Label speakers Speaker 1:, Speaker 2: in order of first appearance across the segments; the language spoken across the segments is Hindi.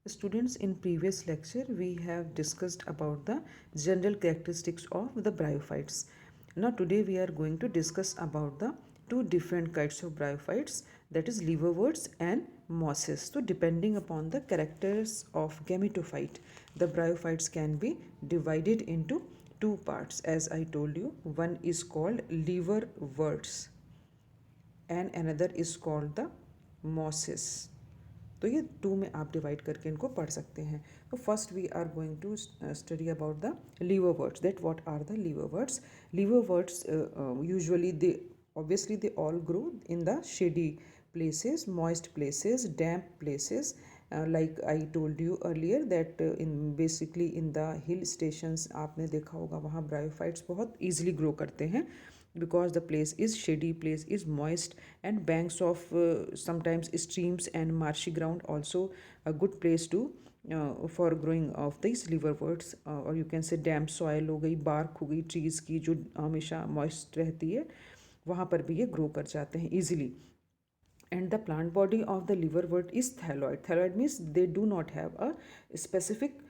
Speaker 1: Students, in previous lecture we have discussed about the general characteristics of the bryophytes. Now today we are going to discuss about the two different kinds of bryophytes, that is liverworts and mosses. So depending upon the characters of gametophyte, the bryophytes can be divided into two parts. As I told you, one is called liverworts and another is called the mosses. तो ये टू में आप डिवाइड करके इनको पढ़ सकते हैं. तो first we are going to study about the liverworts. That what are the liverworts? Liverworts usually they obviously they all grow in the shady places, moist places, damp places. Like I told you earlier that in basically in the hill stations आपने देखा होगा वहाँ bryophytes बहुत easily grow करते हैं because the place is shady, place is moist, and banks of sometimes streams and marshy ground also a good place to for growing of these liverworts. Or you can say damp soil हो गई, bark हो गई trees की जो हमेशा moist रहती है, वहाँ पर भी ये grow कर जाते हैं easily. And the plant body of the liverwort is thalloid. Thalloid means they do not have a specific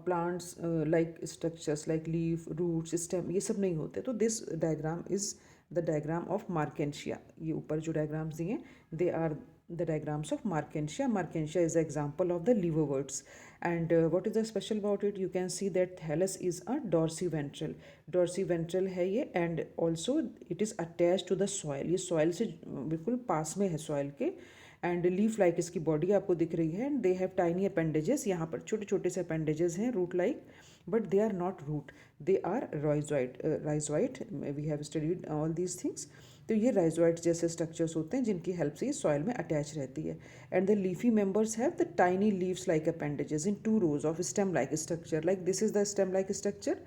Speaker 1: plants like structures like leaf, roots, stem, ये सब नहीं होते. तो this diagram is the diagram of Markensia. ये ऊपर जो diagrams दिए हैं, they are the diagrams of Markensia. Markensia is the example of the liverworts. And what is the special about it? You can see that thallus is a dorsiventral. Dorsiventral है ये, and also it is attached to the soil. ये soil से बिल्कुल पास में है soil के. एंड लीफ लाइक इसकी बॉडी आपको दिख रही है. And they have tiny appendages. यहाँ पर छोटे छोटे से अपेंडेजेस हैं root like, but they are not root, they are rhizoid. We have studied all these things. तो ये राइजोइट जैसे स्ट्रक्चर्स होते हैं जिनकी हेल्प से ये सॉइल में अटैच रहती है. And the leafy members have the tiny leaves like appendages in two rows of stem like structure. Like this is the stem like structure,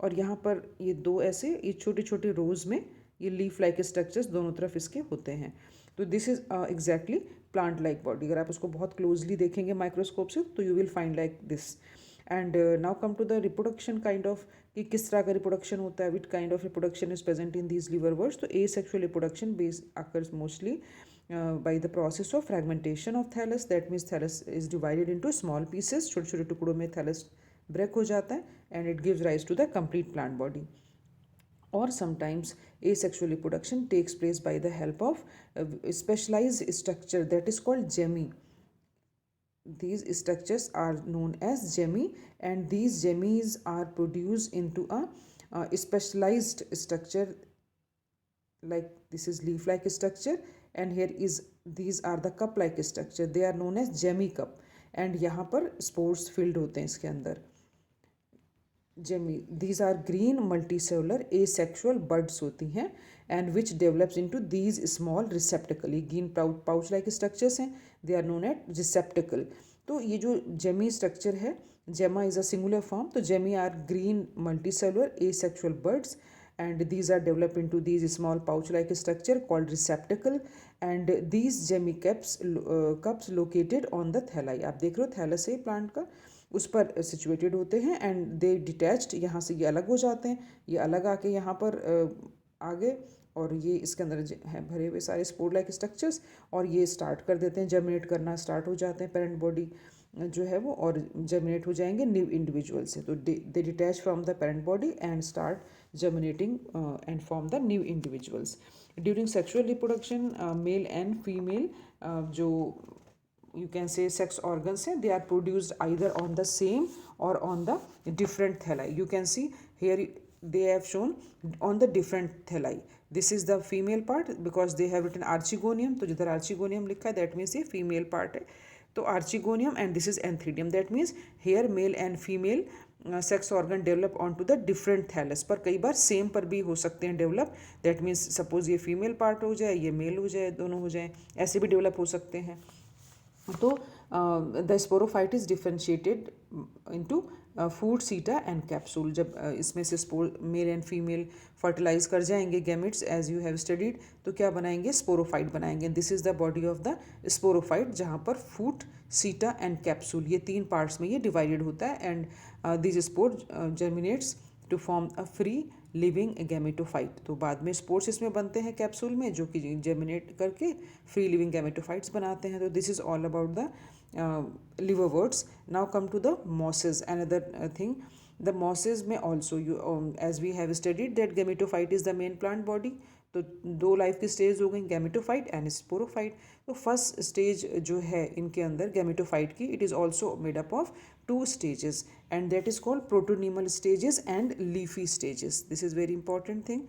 Speaker 1: और यहाँ पर ये दो ऐसे ये छोटे छोटे रोज में ये लीफ लाइक स्ट्रक्चर्स दोनों तरफ इसके होते हैं. तो this is exactly plant like body. अगर आप उसको बहुत क्लोजली देखेंगे माइक्रोस्कोप से तो you will find like this. And now come to the reproduction kind of, कि किस तरह का रिप्रोडक्शन होता है, what kind of reproduction is present in these liverworts. तो asexual reproduction base occurs mostly by the process of fragmentation of thallus. That means thallus is divided into small pieces. छोटे छोटे टुकड़ों में thallus break हो जाता है and it gives rise to the complete plant body. Or sometimes asexual reproduction takes place by the help of a specialized structure that is called gemmy. These structures are known as gemmy, and these gemmies are produced into a specialized structure. Like this is leaf like structure, and here is these are the cup like structure. They are known as gemmy cup, and यहाँ पर spores filled होते हैं इसके अंदर. Jamie, these are green multicellular asexual buds होती हैं, and which develops into these small receptacle. ये green pouch like structures हैं, they are known as receptacle. तो ये जो जेमी स्ट्रक्चर है, gemma is a singular form. तो gemmae are green multicellular asexual buds, and these are developed into these small pouch like structure called receptacle, and these gemmy cups located on the thalli. आप देख रहे हो थैलस है प्लांट का, उस पर सिचुएटेड होते हैं. एंड दे डिटैच्ड, यहाँ से ये अलग हो जाते हैं, ये अलग आके यहाँ पर आगे, और ये इसके अंदर हैं भरे हुए सारे स्पोर लाइक स्ट्रक्चर्स, और ये स्टार्ट कर देते हैं जर्मिनेट करना, स्टार्ट हो जाते हैं पेरेंट बॉडी जो है वो, और जर्मिनेट हो जाएंगे न्यू इंडिविजुअल से. तो they detach from the parent body and start germinating and form the new individuals. During sexual reproduction male and female जो you can say sex organs हैं, they are produced either on the same or on the different thalli. You can see here they have shown on the different thalli. This is the female part because they have written archegonium. तो जिधर archegonium लिखा है that means ये female part है. तो archegonium, and this is antheridium. That means here male and female sex organ develop on to the different thallus. पर कई बार सेम पर भी हो सकते हैं डेवलप. दैट मीन्स सपोज ये फीमेल पार्ट हो जाए, ये मेल हो जाए, दोनों हो जाए, ऐसे भी डेवलप हो सकते हैं. तो the sporophyte is differentiated into foot, seta and capsule. जब इसमें से spore male and female fertilize कर जाएंगे gametes as you have studied, तो क्या बनाएंगे, स्पोरोफाइट बनाएंगे. This is the body of the sporophyte, जहाँ पर फूड, सीटा एंड कैप्सूल ये तीन पार्ट्स में ये डिवाइडेड होता है. And this spore germinates to form a free living gametophyte. तो बाद में स्पोर्स इसमें बनते हैं कैप्सूल में, जो कि जर्मिनेट करके फ्री लिविंग गैमेटोफाइट्स बनाते हैं. तो this is all about the liverworts. Now come to the mosses, another thing. The mosses में also you as we have studied that gametophyte is the main plant body. तो दो लाइफ की स्टेज हो गई, गैमेटोफाइट एंड स्पोरोफाइट. तो फर्स्ट स्टेज जो है इनके अंदर गैमेटोफाइट की, it is also made up of two stages and that is called protonemal stages and leafy stages. This is very important thing.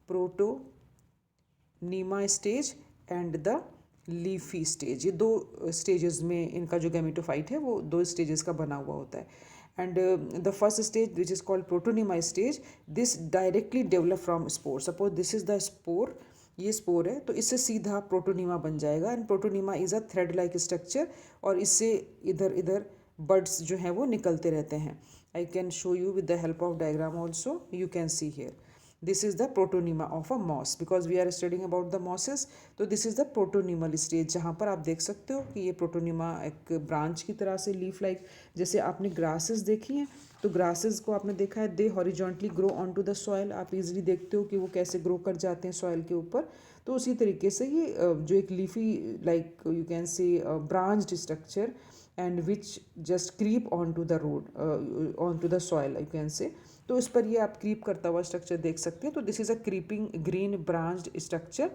Speaker 1: Protonema stage and the leafy stage, ये दो स्टेजेस में इनका जो गैमेटोफाइट है वो दो स्टेजेस का बना हुआ होता है. And the first stage, which is called protonema stage, this directly develop from spore. Suppose this is the spore, ये स्पोर है, तो इससे सीधा प्रोटोनीमा बन जाएगा. And protonema is a thread like structure, और इससे इधर इधर बर्ड्स जो हैं वो निकलते रहते हैं. I can show you with the help of diagram also. You can see here this is the protonema of a moss because we are studying about the mosses. तो this is the protonemal stage, जहाँ पर आप देख सकते हो कि ये प्रोटोनीमा एक ब्रांच की तरह से लीफ लाइक, जैसे आपने ग्रासेस देखी हैं तो ग्रासेस को आपने देखा है they horizontally grow on to the soil. आप इजीली देखते हो कि वो कैसे ग्रो कर जाते हैं सॉइल के ऊपर. तो उसी तरीके से ये जो एक leafy like you can say branched structure and which just creep on to the road on to the soil you can say. तो इस पर ये आप क्रीप करता हुआ स्ट्रक्चर देख सकते हैं. तो this is a creeping green branched structure.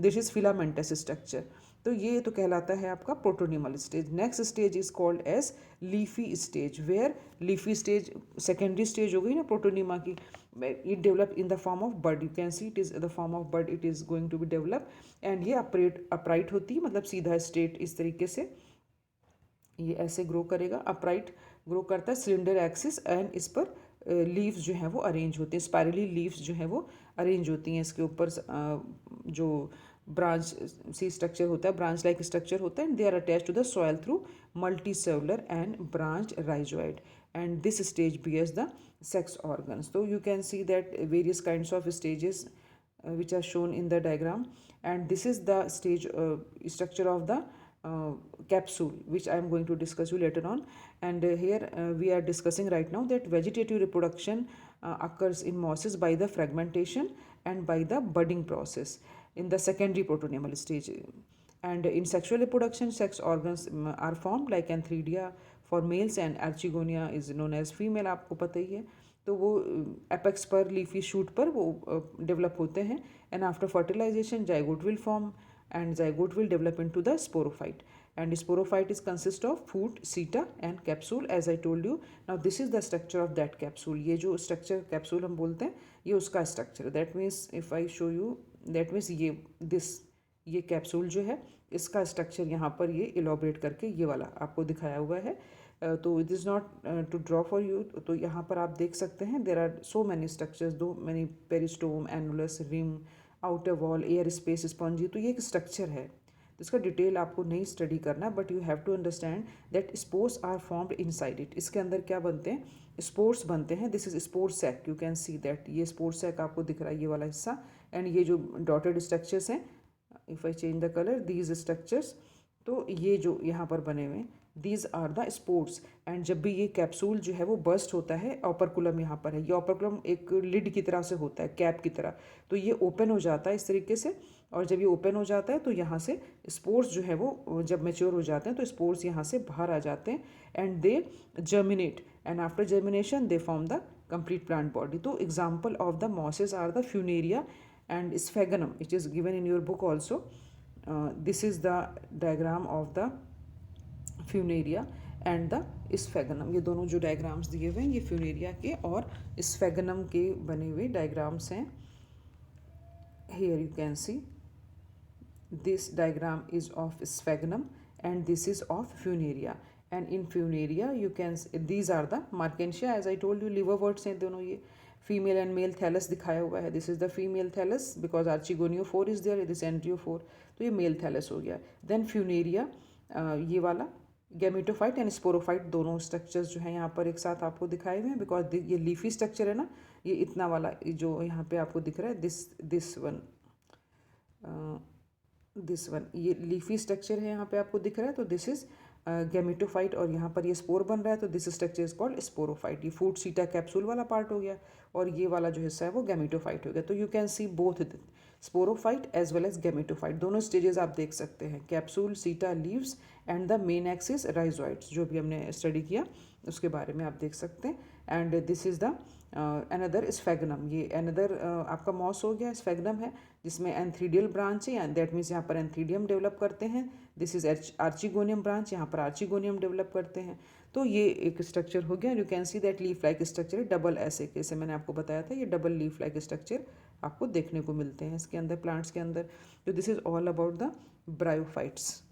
Speaker 1: This is filamentous structure. तो ये तो कहलाता है आपका protonemal stage. Next stage is called as leafy stage, where leafy stage secondary stage हो गई ना प्रोटोनीमा की. It develop in the form of bud. You can see it is the form of bud. It is going to be develop and ये अपराइट होती है, मतलब सीधा स्ट्रेट इस तरीके से ये ऐसे ग्रो करेगा. अपराइट ग्रो करता है सिलेंडर एक्सिस एंड इस पर लीव्स जो हैं वो अरेंज होते हैं. स्पायरली लीव्स जो हैं वो अरेंज होती हैं इसके ऊपर. जो ब्रांच सी स्ट्रक्चर होता है, ब्रांच लाइक स्ट्रक्चर होता है, and they are attach to the soil through multi cellular and branch rhizoid. And this stage bears the sex organs. तो you can see that various kinds of stages which are shown in the diagram, and this is the stage structure of the capsule which I am going to discuss you later on. And here we are discussing right now that vegetative reproduction occurs in mosses by the fragmentation and by the budding process in the secondary protonemal stage. And in sexual reproduction, sex organs are formed like antheridia for males and archegonia is known as female. आपको पता ही है. तो वो एपेक्स पर लीफी शूट पर वो डेवलप होते हैं. And after fertilization zygote will form and zygote will develop into the sporophyte. And sporophyte is consist of foot, seta and capsule as I told you. Now this is the structure of that capsule. ये जो स्ट्रक्चर कैप्सूल हम बोलते हैं ये उसका structure. That means if I show you, that means ये कैप्सूल जो है इसका स्ट्रक्चर यहाँ पर ये इलॉबरेट करके ये वाला आपको दिखाया हुआ है. तो it is not to draw for you. तो यहाँ पर आप देख सकते हैं there are so many structures, दो many peristome, annulus, rim, outer wall, air space, spongy. तो ये एक स्ट्रक्चर है. तो इसका डिटेल आपको नहीं स्टडी करना, but you have to understand that spores are formed inside it. इसके अंदर क्या बनते हैं? स्पोर्स बनते हैं. This is spore sac. You can see that ये स्पोर सैक आपको दिख रहा है ये वाला हिस्सा. एंड ये जो डॉटेड स्ट्रक्चर्स हैं, if I change the colour, these structures, तो ये जो यहाँ पर बने हुए these are the spores. And जब भी ये कैप्सूल जो है वो बर्स्ट होता है, ऑपरकुलम यहाँ पर है, ये ऑपरकुलम एक लिड की तरह से होता है, कैप की तरह. तो ये ओपन हो जाता है इस तरीके से, और जब ये ओपन हो जाता है तो यहाँ से स्पोर्स जो है वो जब मेच्योर हो जाते हैं तो स्पोर्स यहाँ से बाहर आ जाते हैं and they germinate. And after germination they form the complete plant body. तो example of the mosses are the Funaria and sphagnum, which is given in your book also. This is the diagram of the funaria and the sphagnum. ये दोनों जो डायग्राम्स दिए हुए हैं ये फ्यूनेरिया के और स्फेगनम के बने हुए डायग्राम्स हैं. Here you can see this diagram is of sphagnum and this is of funaria. And in funaria you can see, these are the Markensia, as I told you, liverworts हैं दोनों. ये फीमेल एंड मेल थैलस दिखाया हुआ है. This is the female thallus because archegonia 4 is there, this एंड्रियो 4. तो ये मेल थैलस हो गया. देन फ्यूनेरिया ये वाला गैमेटोफाइट एंड स्पोरोफाइट दोनों स्ट्रक्चर्स जो हैं यहाँ पर एक साथ आपको दिखाए हुए हैं बिकॉज ये लीफी स्ट्रक्चर है ना. ये इतना वाला जो यहाँ पे आपको दिख रहा है दिस वन ये लीफी स्ट्रक्चर है यहाँ पे आपको दिख रहा है. तो दिस इज गैमेटोफाइट और यहाँ पर ये स्पोर बन रहा है. तो this structure is called sporophyte. ये फूड, सीटा, कैप्सूल वाला पार्ट हो गया और ये वाला जो हिस्सा है वो गैमेटोफाइट हो गया. तो you can see both sporophyte as well as gametophyte, दोनों स्टेजेस आप देख सकते हैं, capsule, seta, leaves and the main axis rhizoids, जो भी हमने स्टडी किया उसके बारे में आप देख सकते हैं। And this is the another sphagnum, ये अनदर आपका मॉस हो गया, स्फेगनम है जिसमें एंथ्रीडियल ब्रांच है, दैट मीन्स यहाँ पर एंथ्रीडियम डेवलप करते हैं। दिस इज आर्चिगोनियम ब्रांच, यहाँ पर आर्चिगोनियम डेवलप करते हैं। तो ये एक स्ट्रक्चर हो गया। You can see that leaf like structure है डबल ऐसे, जैसे मैंने आपको बताया था, ये डबल लीफ लाइक स्ट्रक्चर आपको देखने को मिलते हैं इसके अंदर, प्लांट्स के अंदर। तो this is all about the bryophytes.